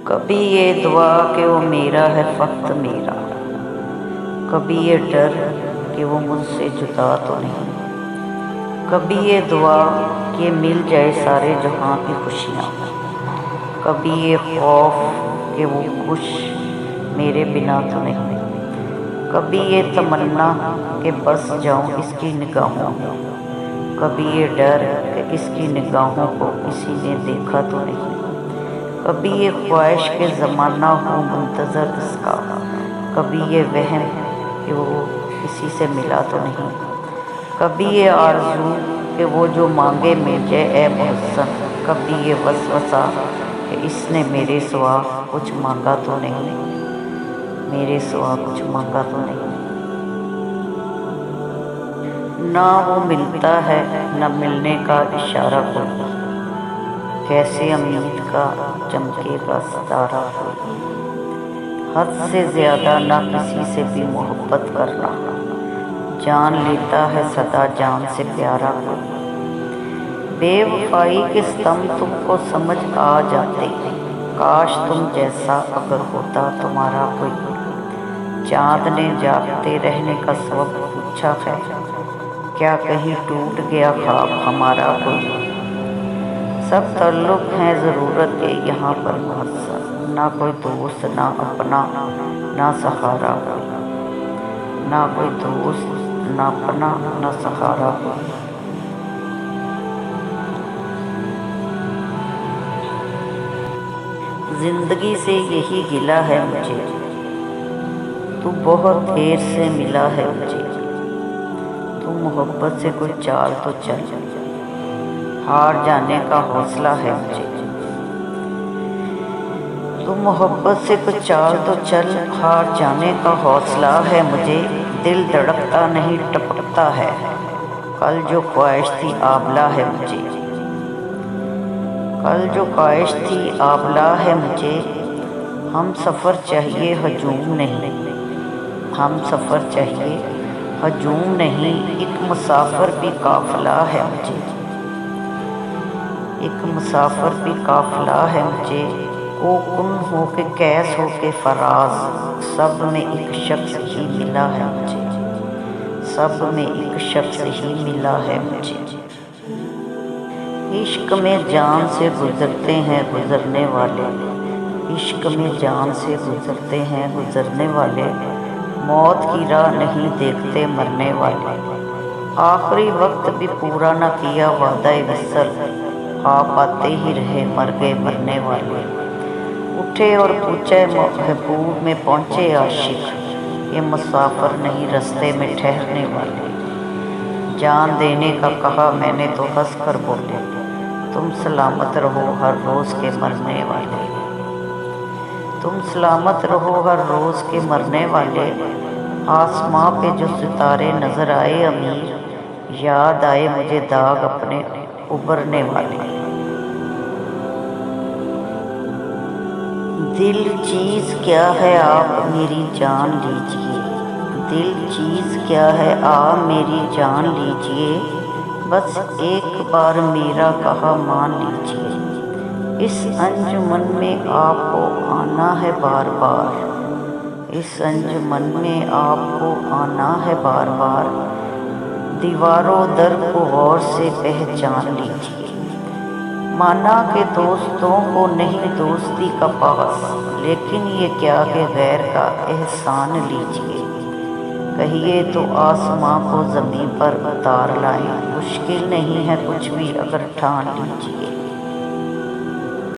کبھی یہ دعا کہ وہ میرا ہے فقط میرا، کبھی یہ ڈر کہ وہ مجھ سے جدا تو نہیں، کبھی یہ دعا کہ مل جائے سارے جہاں کی خوشیاں، کبھی یہ خوف کہ وہ خوش میرے بنا تو نہیں، کبھی یہ تمنا کہ بس جاؤں اس کی نگاہوں میں، کبھی یہ ڈر کہ اس کی نگاہوں کو کسی نے دیکھا تو نہیں، کبھی یہ خواہش کہ زمانہ ہو منتظر اس کا، کبھی یہ وہم کہ وہ کسی سے ملا تو نہیں، کبھی یہ آرزو کہ وہ جو مانگے مل جائے اے محسن، کبھی یہ وسوسہ کہ اس نے میرے سوا کچھ مانگا تو نہیں، میرے سوا کچھ مانگا تو نہیں۔ نہ وہ ملتا ہے نہ ملنے کا اشارہ کوئی، کیسے امید کا چمکے گا ستارہ کوئی، حد سے زیادہ نہ کسی سے بھی محبت کرنا، جان لیتا ہے سدا جان سے پیارا کوئی، بے وفائی کے ستم تم کو سمجھ آ جاتے، کاش تم جیسا اگر ہوتا تمہارا کوئی، چاند نے جاگتے رہنے کا سبب پوچھا ہے، کیا کہیں ٹوٹ گیا خواب ہمارا کوئی، سب تعلق ہیں ضرورت کے یہاں پر محسن، نہ کوئی دوست نہ اپنا نہ سہارا کوئی، نہ کوئی دوست نہ اپنا نہ سہارا کوئی۔ زندگی سے یہی گلہ ہے مجھے، تو بہت دیر سے ملا ہے مجھے، تو محبت سے کوئی چال تو چل، ہار جانے کا حوصلہ ہے مجھے، تو محبت سے کوئی چال تو چل، ہار جانے کا حوصلہ ہے مجھے، دل دھڑکتا نہیں ٹپکتا ہے، کل جو خواہش تھی آبلہ ہے مجھے، کل جو خواہش تھی آبلہ ہے مجھے، ہم سفر چاہیے ہجوم نہیں، ہم سفر چاہیے ہجوم نہیں، ایک مسافر بھی قافلہ ہے مجھے، ایک مسافر بھی قافلہ ہے مجھے، کوکن ہو کے کیس ہو کے فراز، سب میں ایک شخص ہی ملا ہے مجھے، سب میں ایک شخص ہی ملا ہے مجھے۔ عشق میں جان سے گزرتے ہیں گزرنے والے، عشق میں جان سے گزرتے ہیں گزرنے والے، موت کی راہ نہیں دیکھتے مرنے والے، آخری وقت بھی پورا نہ کیا وعدہ وصل، خواب آتے ہی رہے مر گئے مرنے والے، اٹھے اور پوچھے محبوب میں پہنچے عاشق، یہ مسافر نہیں رستے میں ٹھہرنے والے، جان دینے کا کہا میں نے تو ہنس کر بولے، تم سلامت رہو ہر روز کے مرنے والے، تم سلامت رہو ہر روز کے مرنے والے، آسماں پہ جو ستارے نظر آئے امیر، یاد آئے مجھے داغ اپنے ابھرنے والے، دل چیز کیا ہے آپ میری جان لیجئے، دل چیز کیا ہے آپ میری جان لیجئے، بس ایک بار میرا کہا مان لیجئے، اس انجمن میں آپ کو آنا ہے بار بار، اس انجمن میں آپ کو آنا ہے بار بار، دیوار و در کو غور سے پہچان لیجئے، مانا کہ دوستوں کو نہیں دوستی کا پاس، لیکن یہ کیا کہ غیر کا احسان لیجئے، کہیے تو آسماں کو زمین پر اتار لائیں، مشکل نہیں ہے کچھ بھی اگر ٹھان لیجئے۔